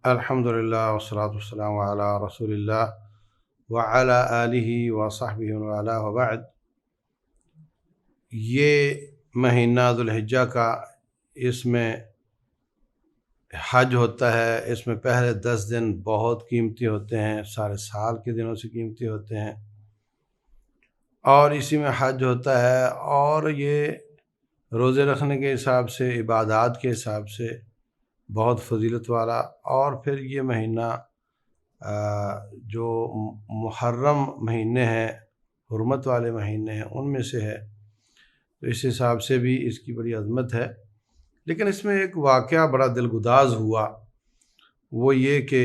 الحمدللہ والصلاۃ والسلام علی رسول اللہ وعلی آلہ وصحبہ وعلا وبعد۔ یہ مہینہ ذوالحجہ کا، اس میں حج ہوتا ہے۔ اس میں پہلے 10 دن بہت قیمتی ہوتے ہیں، سارے سال کے دنوں سے قیمتی ہوتے ہیں، اور اسی میں حج ہوتا ہے۔ اور یہ روزے رکھنے کے حساب سے، عبادات کے حساب سے بہت فضیلت والا۔ اور پھر یہ مہینہ جو محرم مہینے ہیں، حرمت والے مہینے ہیں، ان میں سے ہے، تو اس حساب سے بھی اس کی بڑی عظمت ہے۔ لیکن اس میں ایک واقعہ بڑا دلگداز ہوا، وہ یہ کہ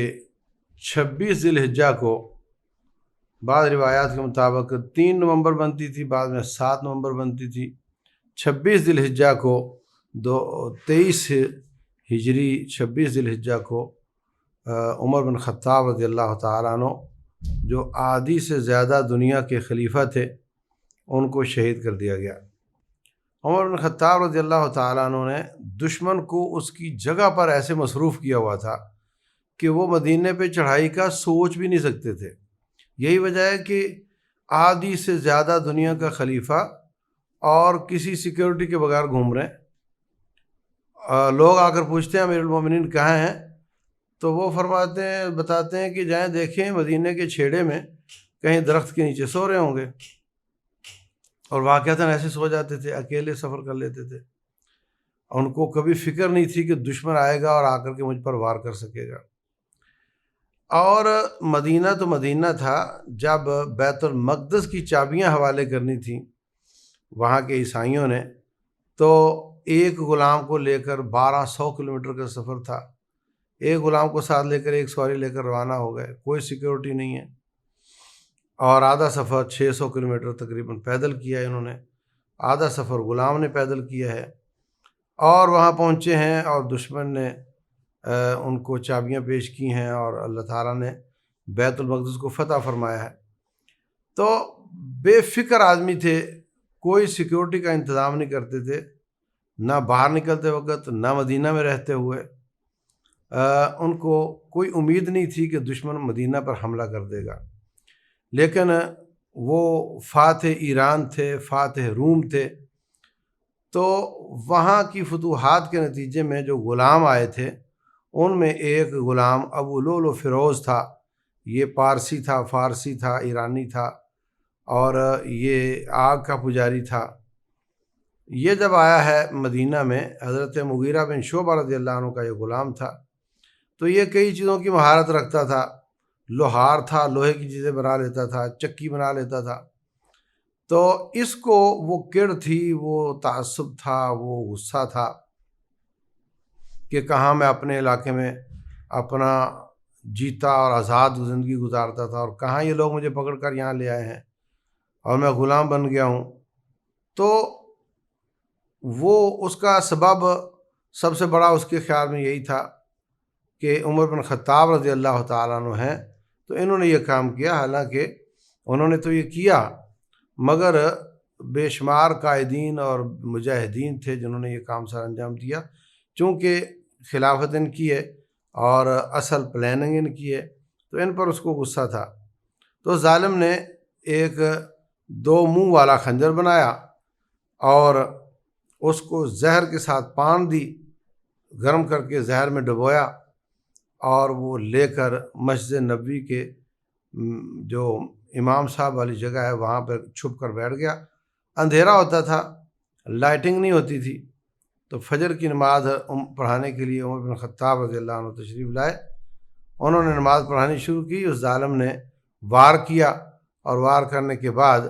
26 ذی الحجہ کو بعض روایات کے مطابق 3 نومبر بنتی تھی، بعد میں 7 نومبر بنتی تھی۔ 26 ذی الحجہ کو 23 ہجری 26 ذی الحجہ کو عمر بن خطاب رضی اللہ تعالیٰ عنہ، جو آدھی سے زیادہ دنیا کے خلیفہ تھے، ان کو شہید کر دیا گیا۔ عمر بن خطاب رضی اللہ تعالیٰ عنہ نے دشمن کو اس کی جگہ پر ایسے مصروف کیا ہوا تھا کہ وہ مدینے پہ چڑھائی کا سوچ بھی نہیں سکتے تھے۔ یہی وجہ ہے کہ آدھی سے زیادہ دنیا کا خلیفہ اور کسی سیکیورٹی کے بغیر گھوم رہے ہیں۔ لوگ آ کر پوچھتے ہیں امیر المومنین کہاں ہیں، تو وہ بتاتے ہیں کہ جائیں دیکھیں مدینے کے چھیڑے میں کہیں درخت کے نیچے سو رہے ہوں گے، اور واقعتاً ایسے سو جاتے تھے، اکیلے سفر کر لیتے تھے۔ ان کو کبھی فکر نہیں تھی کہ دشمن آئے گا اور آ کر کے مجھ پر وار کر سکے گا۔ اور مدینہ تو مدینہ تھا، جب بیت المقدس کی چابیاں حوالے کرنی تھیں وہاں کے عیسائیوں نے، تو ایک غلام کو لے کر 1200 کلومیٹر کا سفر تھا۔ ایک غلام کو ساتھ لے کر، ایک سواری لے کر روانہ ہو گئے، کوئی سیکیورٹی نہیں ہے، اور آدھا سفر 600 کلومیٹر تقریباً پیدل کیا ہے انہوں نے، آدھا سفر غلام نے پیدل کیا ہے، اور وہاں پہنچے ہیں اور دشمن نے ان کو چابیاں پیش کی ہیں، اور اللہ تعالیٰ نے بیت المقدس کو فتح فرمایا ہے۔ تو بے فکر آدمی تھے، کوئی سیکیورٹی کا انتظام نہیں کرتے تھے، نہ باہر نکلتے وقت، نہ مدینہ میں رہتے ہوئے۔ ان کو کوئی امید نہیں تھی کہ دشمن مدینہ پر حملہ کر دے گا، لیکن وہ فاتح ایران تھے، فاتح روم تھے، تو وہاں کی فتوحات کے نتیجے میں جو غلام آئے تھے، ان میں ایک غلام ابو لؤلؤ فیروز تھا۔ یہ پارسی تھا، فارسی تھا، ایرانی تھا، اور یہ آگ کا پجاری تھا۔ یہ جب آیا ہے مدینہ میں، حضرت مغیرہ بن شعبہ رضی اللہ عنہ کا یہ غلام تھا، تو یہ کئی چیزوں کی مہارت رکھتا تھا، لوہار تھا، لوہے کی چیزیں بنا لیتا تھا، چکی بنا لیتا تھا۔ تو اس کو وہ کڑ تھی، وہ تعصب تھا، وہ غصہ تھا کہ کہاں میں اپنے علاقے میں اپنا جیتا اور آزاد زندگی گزارتا تھا، اور کہاں یہ لوگ مجھے پکڑ کر یہاں لے آئے ہیں اور میں غلام بن گیا ہوں۔ تو وہ اس کا سبب سب سے بڑا اس کے خیال میں یہی تھا کہ عمر بن خطاب رضی اللہ تعالیٰ عنہ ہیں، تو انہوں نے یہ کام کیا۔ حالانکہ انہوں نے تو یہ کیا، مگر بے شمار قائدین اور مجاہدین تھے جنہوں نے یہ کام سر انجام دیا۔ چونکہ خلافت ان کی ہے اور اصل پلاننگ ان کی ہے، تو ان پر اس کو غصہ تھا۔ تو ظالم نے ایک 2 منہ والا خنجر بنایا اور اس کو زہر کے ساتھ پان دی، گرم کر کے زہر میں ڈبویا، اور وہ لے کر مسجد نبوی کے جو امام صاحب والی جگہ ہے وہاں پر چھپ کر بیٹھ گیا۔ اندھیرا ہوتا تھا، لائٹنگ نہیں ہوتی تھی، تو فجر کی نماز پڑھانے کے لیے عمر بن خطاب رضی اللہ عنہ تشریف لائے۔ انہوں نے نماز پڑھانی شروع کی، اس ظالم نے وار کیا، اور وار کرنے کے بعد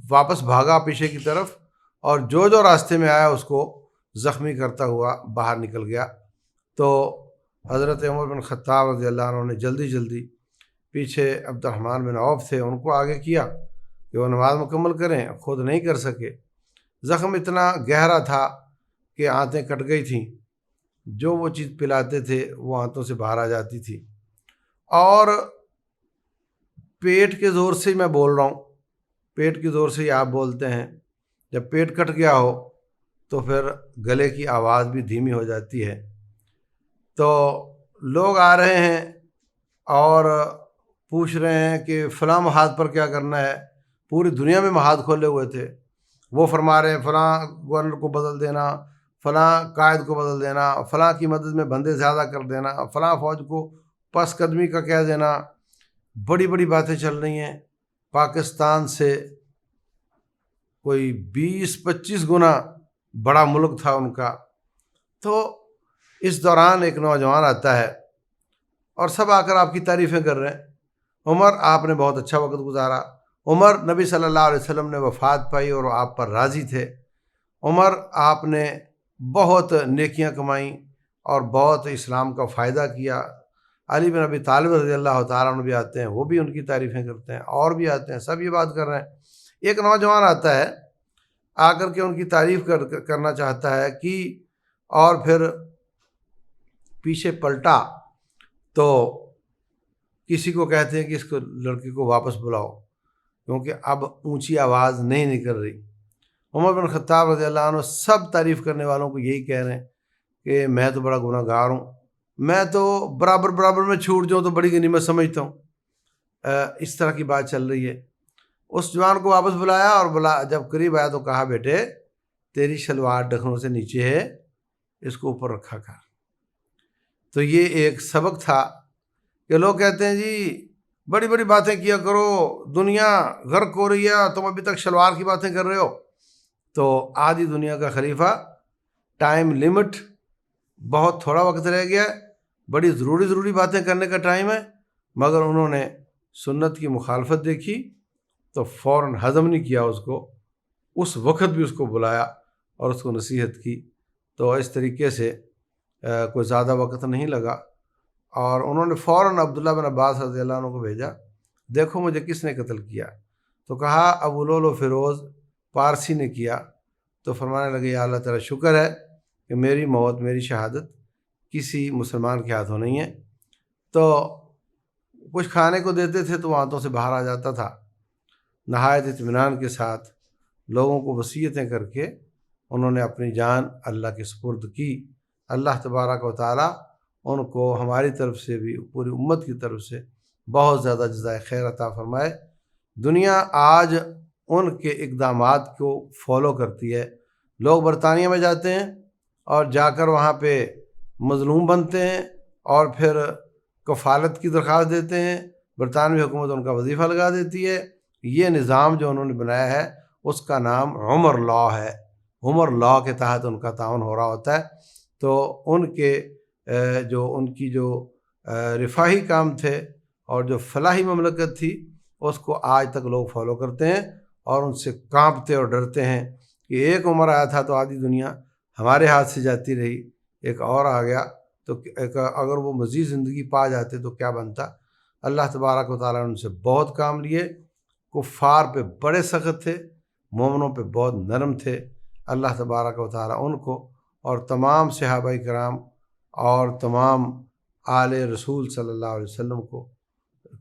واپس بھاگا پیچھے کی طرف، اور جو راستے میں آیا اس کو زخمی کرتا ہوا باہر نکل گیا۔ تو حضرت عمر بن خطاب رضی اللہ عنہ نے جلدی پیچھے عبد الرحمن بن عوف تھے، ان کو آگے کیا کہ وہ نماز مکمل کریں، خود نہیں کر سکے۔ زخم اتنا گہرا تھا کہ آنتیں کٹ گئی تھیں، جو وہ چیز پلاتے تھے وہ آنتوں سے باہر آ جاتی تھی۔ اور پیٹ کے زور سے میں بول رہا ہوں، پیٹ کے زور سے ہی آپ بولتے ہیں، جب پیٹ کٹ گیا ہو تو پھر گلے کی آواز بھی دھیمی ہو جاتی ہے۔ تو لوگ آ رہے ہیں اور پوچھ رہے ہیں کہ فلاں محاذ پر کیا کرنا ہے، پوری دنیا میں محاذ کھولے ہوئے تھے، وہ فرما رہے ہیں فلاں گورنر کو بدل دینا، فلاں قائد کو بدل دینا، فلاں کی مدد میں بندے زیادہ کر دینا، فلاں فوج کو پس قدمی کا کہہ دینا، بڑی بڑی باتیں چل رہی ہیں۔ پاکستان سے کوئی 20-25 گنا بڑا ملک تھا ان کا۔ تو اس دوران ایک نوجوان آتا ہے اور سب آ کر آپ کی تعریفیں کر رہے ہیں، عمر آپ نے بہت اچھا وقت گزارا، عمر نبی صلی اللہ علیہ وسلم نے وفات پائی اور آپ پر راضی تھے، عمر آپ نے بہت نیکیاں کمائیں اور بہت اسلام کا فائدہ کیا۔ علی بن ابی طالب رضی اللہ تعالیٰ عنہ بھی آتے ہیں، وہ بھی ان کی تعریفیں کرتے ہیں، اور بھی آتے ہیں، سب یہ بات کر رہے ہیں۔ ایک نوجوان آتا ہے، آ کر کے ان کی تعریف کرنا چاہتا ہے کہ، اور پھر پیچھے پلٹا تو کسی کو کہتے ہیں کہ اس کو لڑکے کو واپس بلاؤ کیونکہ اب اونچی آواز نہیں نکل رہی۔ عمر بن خطاب رضی اللہ عنہ سب تعریف کرنے والوں کو یہی کہہ رہے ہیں کہ میں تو بڑا گناہ گار ہوں، میں تو برابر میں چھوٹ جاؤں تو بڑی غنیمت سمجھتا ہوں۔ اس طرح کی بات چل رہی ہے۔ اس جوان کو واپس بلایا اور جب قریب آیا تو کہا بیٹے تیری شلوار ڈخنوں سے نیچے ہے، اس کو اوپر رکھا کر۔ تو یہ ایک سبق تھا کہ لوگ کہتے ہیں جی بڑی بڑی باتیں کیا کرو، دنیا غرق ہو رہی ہے، تم ابھی تک شلوار کی باتیں کر رہے ہو۔ تو آدھی دنیا کا خلیفہ، ٹائم لمٹ، بہت تھوڑا وقت رہ گیا ہے، بڑی ضروری باتیں کرنے کا ٹائم ہے، مگر انہوں نے سنت کی مخالفت دیکھی تو فوراً ہضم نہیں کیا اس کو، اس وقت بھی اس کو بلایا اور اس کو نصیحت کی۔ تو اس طریقے سے کوئی زیادہ وقت نہیں لگا اور انہوں نے فوراً عبداللہ بن عباس رضی اللہ عنہ کو بھیجا، دیکھو مجھے کس نے قتل کیا؟ تو کہا ابو لؤلؤ فیروز پارسی نے کیا۔ تو فرمانے لگے یا اللہ تعالیٰ شکر ہے کہ میری موت، میری شہادت کسی مسلمان کے ہاتھوں نہیں ہے۔ تو کچھ کھانے کو دیتے تھے تو ہاتھوں سے باہر آ جاتا تھا۔ نہایت اطمینان کے ساتھ لوگوں کو وصیتیں کر کے انہوں نے اپنی جان اللہ کے سپرد کی۔ اللہ تبارک و تعالیٰ ان کو ہماری طرف سے بھی، پوری امت کی طرف سے بہت زیادہ جزائے خیر عطا فرمائے۔ دنیا آج ان کے اقدامات کو فالو کرتی ہے۔ لوگ برطانیہ میں جاتے ہیں اور جا کر وہاں پہ مظلوم بنتے ہیں اور پھر کفالت کی درخواست دیتے ہیں، برطانوی حکومت ان کا وظیفہ لگا دیتی ہے۔ یہ نظام جو انہوں نے بنایا ہے اس کا نام عمر لا ہے، عمر لا کے تحت ان کا تعاون ہو رہا ہوتا ہے۔ تو ان کے ان کی جو رفاہی کام تھے اور جو فلاحی مملکت تھی اس کو آج تک لوگ فالو کرتے ہیں اور ان سے کانپتے اور ڈرتے ہیں کہ ایک عمر آیا تھا تو آدھی دنیا ہمارے ہاتھ سے جاتی رہی، ایک اور آ گیا تو اگر وہ مزید زندگی پا جاتے تو کیا بنتا۔ اللہ تبارک و تعالیٰ نے ان سے بہت کام لیے، کفار پہ بڑے سخت تھے، مومنوں پہ بہت نرم تھے۔ اللہ تبارک و تعالیٰ ان کو اور تمام صحابہ کرام اور تمام آل رسول صلی اللہ علیہ وسلم کو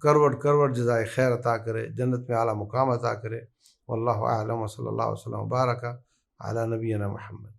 کروڑ جزائے خیر عطا کرے، جنت میں اعلیٰ مقام عطا کرے۔ واللہ اعلم وصلی اللہ وسلم وبارک علی نبینا محمد۔